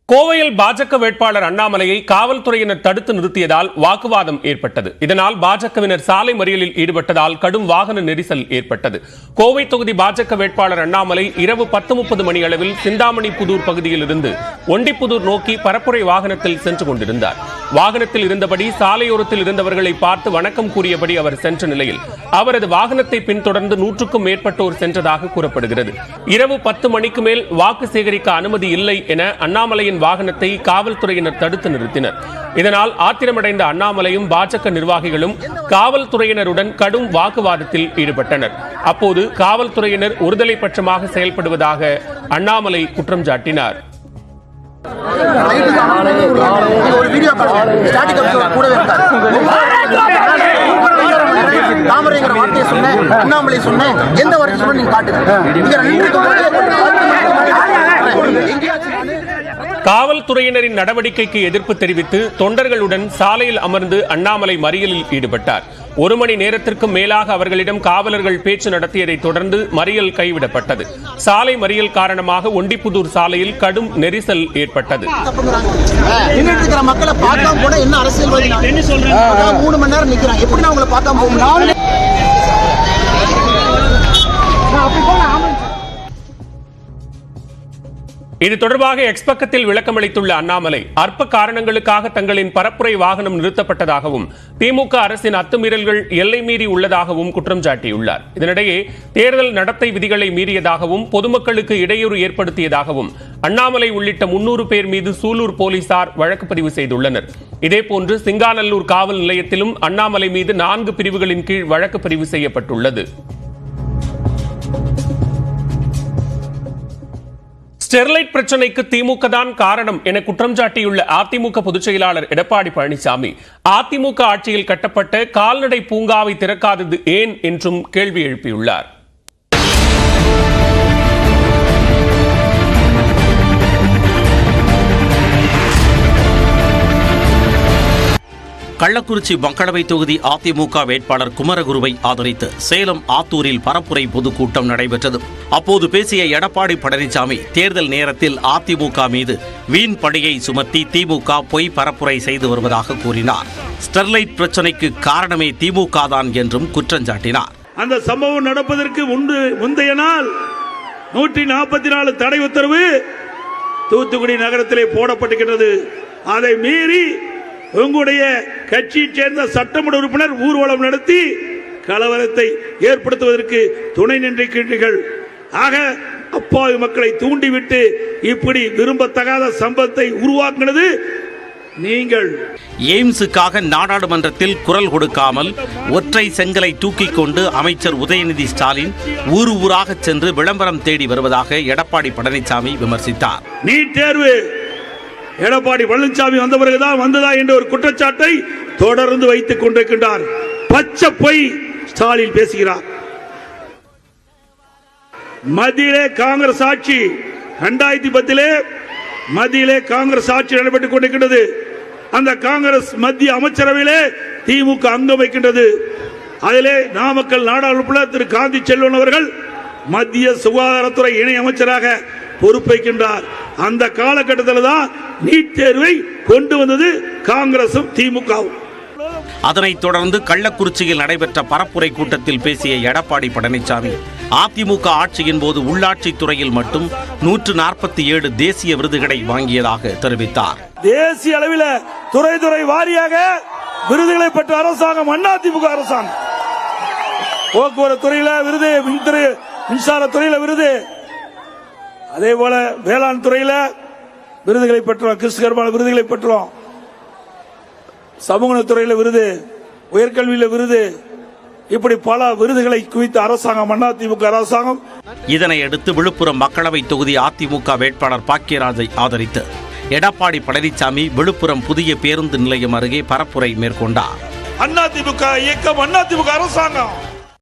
கோவையில் பாஜக வேட்பாளர் அண்ணாமலையை காவல்துறையினர் தடுத்து நிறுத்தியதால் வாக்குவாதம் ஏற்பட்டது. இதனால் பாஜகவினர் சாலை மறியலில் ஈடுபட்டதால் கடும் வாகன நெரிசல் ஏற்பட்டது. கோவை தொகுதி பாஜக வேட்பாளர் அண்ணாமலை இரவு 10:30 மணி அளவில் சிந்தாமணிப்புதூர் பகுதியில் இருந்து ஒண்டிப்புதூர் நோக்கி பரப்புரை வாகனத்தில் சென்று கொண்டிருந்தார். வாகனத்தில் இருந்தபடி சாலையோரத்தில் இருந்தவர்களை பார்த்து வணக்கம் கூறியபடி அவர் சென்ற நிலையில் அவரது வாகனத்தை பின்தொடர்ந்து 100க்கும் மேற்பட்டோர் சென்றதாக கூறப்படுகிறது. இரவு 10 மணிக்கு மேல் வாக்கு சேகரிக்க அனுமதி இல்லை என அண்ணாமலையின் வாகனத்தை காவல்துறையினர் தடுத்து நிறுத்தினர். இதனால் ஆத்திரமடைந்த அண்ணாமலையும் பாஜக நிர்வாகிகளும் காவல்துறையினருடன் கடும் வாக்குவாதத்தில் ஈடுபட்டனர். அப்போது காவல்துறையினர் ஒருதலை பட்சமாக செயல்படுவதாக அண்ணாமலை குற்றம் சாட்டினார். காவல்துறையினரின் நடவடிக்கைக்கு எதிர்ப்பு தெரிவித்து தொண்டர்களுடன் சாலையில் அமர்ந்து அண்ணாமலை மறியலில் ஈடுபட்டார். 1 மணி நேரத்திற்கும் மேலாக அவர்களிடம் காவலர்கள் பேச்சு நடத்தியதை தொடர்ந்து மறியல் கைவிடப்பட்டது. சாலை மறியல் காரணமாக ஒண்டிப்புதூர் சாலையில் கடும் நெரிசல் ஏற்பட்டது. மக்களை பார்க்காம கூட என்ன அரசியல் 3 மணி நேரம் நிக்கிறாங்க. எப்படி நான் உங்களை பார்க்காம போக இது தொடர்பாக எக்ஸ் பக்கத்தில் விளக்கமளித்துள்ள அண்ணாமலை, அற்ப காரணங்களுக்காக தங்களின் பரப்புரை வாகனம் நிறுத்தப்பட்டதாகவும் திமுக அரசின் அத்துமீறல்கள் எல்லை மீறி உள்ளதாகவும் குற்றம் சாட்டியுள்ளார். இதனிடையே தேர்தல் நடத்தை விதிகளை மீறியதாகவும் பொதுமக்களுக்கு இடையூறு ஏற்படுத்தியதாகவும் அண்ணாமலை உள்ளிட்ட 300 பேர் மீது சூலூர் போலீசார் வழக்கு பதிவு செய்துள்ளனர். இதேபோன்று சிங்காநல்லூர் காவல் நிலையத்திலும் அண்ணாமலை மீது 4 பிரிவுகளின் கீழ் வழக்கு பதிவு செய்யப்பட்டுள்ளது. ஸ்டெர்லைட் பிரச்சனைக்கு திமுக தான் காரணம் என குற்றம் சாட்டியுள்ள அதிமுக பொதுச் செயலாளர் எடப்பாடி பழனிசாமி, அதிமுக ஆட்சியில் கட்டப்பட்ட கால்நடை பூங்காவை திறக்காதது ஏன் என்றும் கேள்வி எழுப்பியுள்ளார். கள்ளக்குறிச்சி மக்களவை தொகுதி அதிமுக வேட்பாளர் குமரகுருவை ஆதரித்து சேலம் ஆத்தூரில் பரப்புரை பொதுக்கூட்டம் நடைபெற்றது. அப்போது பேசிய எடப்பாடி பழனிசாமி, தேர்தல் நேரத்தில் அதிமுக மீது வீண் பழியை சுமத்தி திமுக பொய் பரப்புரை செய்து வருவதாக கூறினார். ஸ்டெர்லைட் பிரச்சனைக்கு காரணமே திமுக தான் என்றும் குற்றம் சாட்டினார். அந்த சம்பவம் நடப்பதற்கு முந்தைய நாள் 144 தடை உத்தரவு தூத்துக்குடி நகரத்திலே போடப்பட்டிருக்கிறது. அதை மீறி உங்களுடைய கட்சியைச் சேர்ந்த சட்டமன்ற உறுப்பினர் ஊர்வலம் நடத்தி கலவரத்தை ஏற்படுத்துவதற்கு துணை நின்றிருக்கிறீர்கள். ஆக அப்பாவி மக்களை தூண்டிவிட்டு இப்படி விரும்பத்தகாத சம்பவத்தை உருவாக்குனது நீங்கள். எய்ம்ஸுக்காக நாடாளுமன்றத்தில் குரல் கொடுக்காமல் ஒற்றை செங்கலை தூக்கிக் கொண்டு அமைச்சர் உதயநிதி ஸ்டாலின் ஊர் ஊராக சென்று விளம்பரம் தேடி வருவதாக எடப்பாடி பழனிசாமி விமர்சித்தார். நீட் தேர்வு எடப்பாடி பழனிசாமி வந்த பிறகுதான் வந்ததா என்ற ஒரு குற்றச்சாட்டை தொடர்ந்து வைத்துக் கொண்டிருக்கின்றார். பச்சை பொய் ஸ்டாலின் பேசுகிறார். மத்தியிலே காங்கிரஸ் ஆட்சி 2010 மத்தியிலே காங்கிரஸ் ஆட்சி நடைபெற்றுக் கொண்டிருக்கின்றது. அந்த காங்கிரஸ் மத்திய அமைச்சரவையிலே திமுக அங்கம் வைக்கின்றது. அதிலே நாமக்கல் நாடாளுமன்ற திரு காந்தி செல்வன் அவர்கள் மத்திய சுகாதாரத்துறை இணை அமைச்சராக பொறுப்பேற்கின்றார். அந்த காலகட்டத்தில் தான் நீட் தேர்வை கொண்டு வந்தது காங்கிரசும் திமுகவும். அதனைத் தொடர்ந்து கள்ளக்குறிச்சியில் நடைபெற்ற பரப்புரை கூட்டத்தில் பேசிய எடப்பாடி பழனிசாமி, அதிமுக ஆட்சியின் போது உள்ளாட்சித் துறையில் மட்டும் 147 தேசிய விருதுகளை வாங்கியதாக தெரிவித்தார். தேசிய அளவில் துறை வாரியாக விருதுகளை பெற்ற அரசாங்கம் அதிமுக அரசாங்கம். போக்குவரத்து துறையில விருது, மின்சார துறையில விருது, அதே போல வேளாண் துறையில விருதுகளை பெற்றோம், கிறிஸ்துவ விருதுகளை பெற்றோம், சமூக துறையில விருது, உயர்கல்வியில விருது, இப்படி பல விருதுகளை குவித்த அரசாங்கம் அதிமுக அரசாங்கம். இதனையடுத்து விழுப்புரம் மக்களவை தொகுதி அதிமுக வேட்பாளர் பாக்கியராஜை ஆதரித்து எடப்பாடி பழனிசாமி விழுப்புரம் புதிய பேருந்து நிலையம் அருகே பரப்புரை மேற்கொண்டார். அதிமுக இயக்கம், அதிமுக அரசாங்கம்